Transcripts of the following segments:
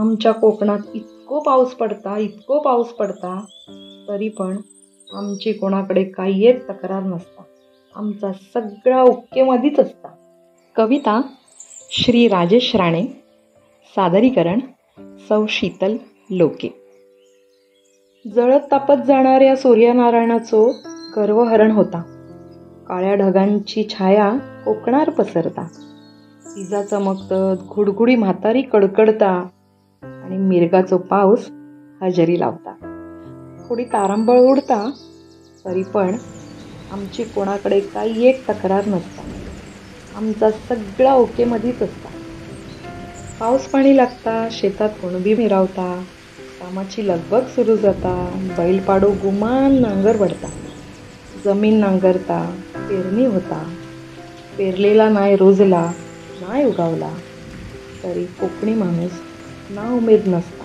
आमच्या कोकणात इतको पाऊस पडता तरी पण आमची कोणाकडे काही एक तक्रार नसता. आमचा सगळा ओकेमध्येच असता. कविता श्री राजेश राणे. सादरीकरण सौ शीतल लोके. जळत तापत जाणाऱ्या सूर्यनारायणाचो गर्वहरण होता. काळ्या ढगांची छाया कोकणावर पसरता. विजा चमकतत, घुडघुडी म्हातारी कडकडता आणि मिरगाचो पाऊस हजेरी लावता. थोडी तारांबळ उडता तरी पण आमची कोणाकडे काही एक तक्रार नसता. आमचा सगळा ओकेमध्येच असता. पाऊस पाणी लागता, शेतात कुणबी मिरावता, कामाची लगबग सुरू जाता, बैलपाडो गुमान नांगर वडता, जमीन नांगरता, पेरणी होता. पेरलेला नाही रुजला, नाही उगावला तरी कोकणी माणूस ना उमेद नसता.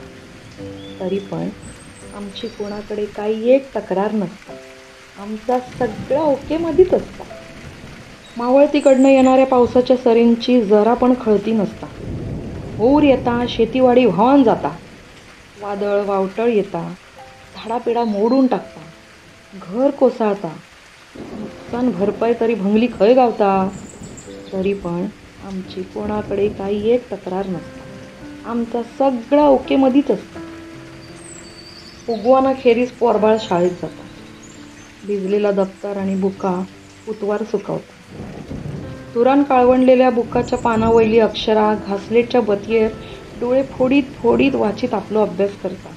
तरी पण आमची कोणाकडे काही एक तक्रार नसता. आमचा सगळा ओकेमध्येच असता. मावळतीकडनं येणाऱ्या पावसाच्या सरींची जरा पण खळती नसता. पूर येता, शेतीवाडी वाहून जाता, वादळ वावटळ येता, झाडापिडा मोडून टाकता, घर कोसळता, नुकसान भरपाई तरी भंगली खय गावता. तरी पण आमची कोणाकडे काही एक तक्रार नसता. आमचा सगळा ओकेमध्येच असता. उगवाना खेरीज पोरबाळ शाळेत जाता. भिजलेला दप्तर आणि बुका उतवार सुकवता. तुरान काळवंडलेल्या बुकाच्या पानावयली अक्षरा घासलेटच्या बतीयेर डोळे फोडीत फोडीत वाचीत आपलो अभ्यास करता.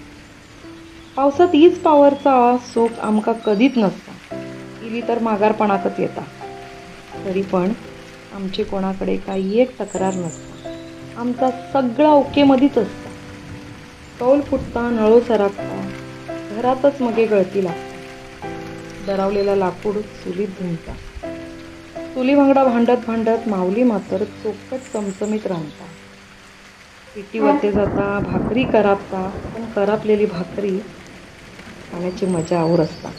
पावसात हीच पावरचा सुख आमका कधीच नसता. इली तर माघारपणाकच येता. तरी पण आमची कोणाकडे काही एक तक्रार नसता. आमचा सगळा ओकेमध्येच असता. कौल फुटता, नळो सरकता, घरातच मगे गळती लागता. दरावलेला लाकूड चुलीत धुंता. चुली भांगडा भांडत भांडत माऊली मात्र चोखट चमचमीत रांधता. पिटीवरती जाता, भाकरी करापता, पण करापलेली भाकरी खाण्याची मजा और असता.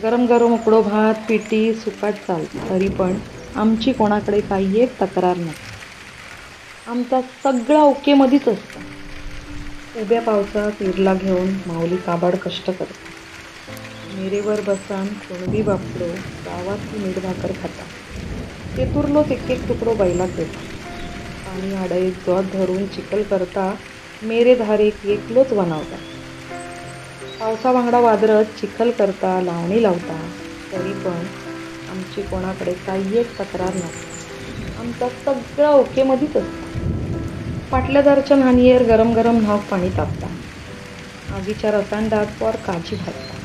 गरम गरम उकडो भात, पिटी सुकाट चालता. तरी पण आमची कोणाकडे काही एक तक्रार नसता. आमचा सगळा ओकेमध्येच असता. उभ्या पावसात इरला घेऊन माऊली काबाड कष्ट करता. मेरेवर बसान कुणबी बापडो गावातली मीठ भाकर खाता. तेतुरलोच एक एक तुकडो बैलाक देता. पाणी आडयत जोत धरून चिखल करता. मेरे धारेक एकलोच वनावता. पावसा वांगडा वादरत चिखल करता, लावणी लावता. तरी पण आमची कोणाकडे काही एक तक्रार नसता. आमचा सगळा ओकेमध्येच असता. पाटल्या दारच्या न्हाणीयर गरम गरम न्हाव पाणी तापता. आगीच्या रसांडात पोर काजी भाजता.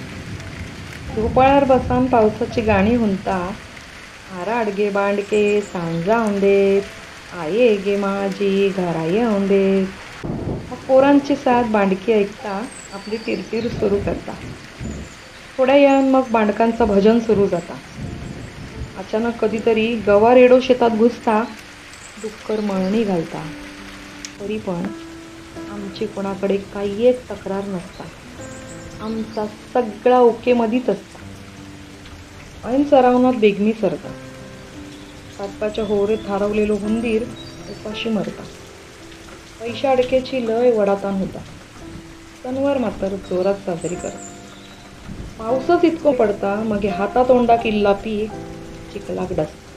झोपाळ्यावर बसान पावसाची गाणी हुंता. आरा अडगे बांडके सांजा औंदेत, आये गे माझी घराये औंदेत. मग पोरांची साथ बांडकी ऐकता आपली तिरतीर सुरू करता. थोड्या वेळान मग बांडकांचं भजन सुरू जाता. अचानक कधीतरी गवा रेडो शेतात घुसता, डुक्कर मळणी घालता. तरी पण आमची कोणाकडे काही एक तक्रार नसता. आमचा सगळा ओकेमध्येच असता. ऐन सरावनात बेगमी सरता. काटपाच्या होवरेत थारवलेलो हुंदीर उपाशी मरता. पैशा अडक्याची लय वडाताण होता. सणवार मात्र जोरात साजरी करता. पाऊसच इतको पडता मगे हातातोंडा किल्ला पीक चिखलाक डसता.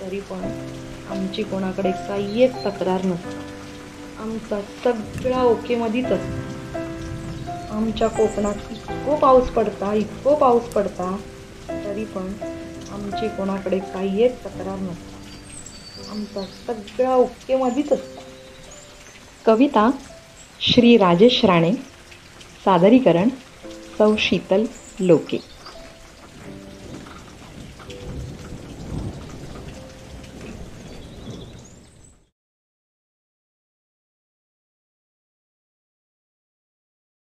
तरी पण आमची कोणाकडे काही एक तक्रार नसता. आमचा सगळा ओकेमध्येच असता. आमच्या कोकणात इतको पाऊस पडता तरी पण आमची कोणाकडे काही एक तक्रार नसता. आमचा सगळा ओकेमध्येच असता. कविता श्री राजेश राणे. सादरीकरण सौ शीतल लोके.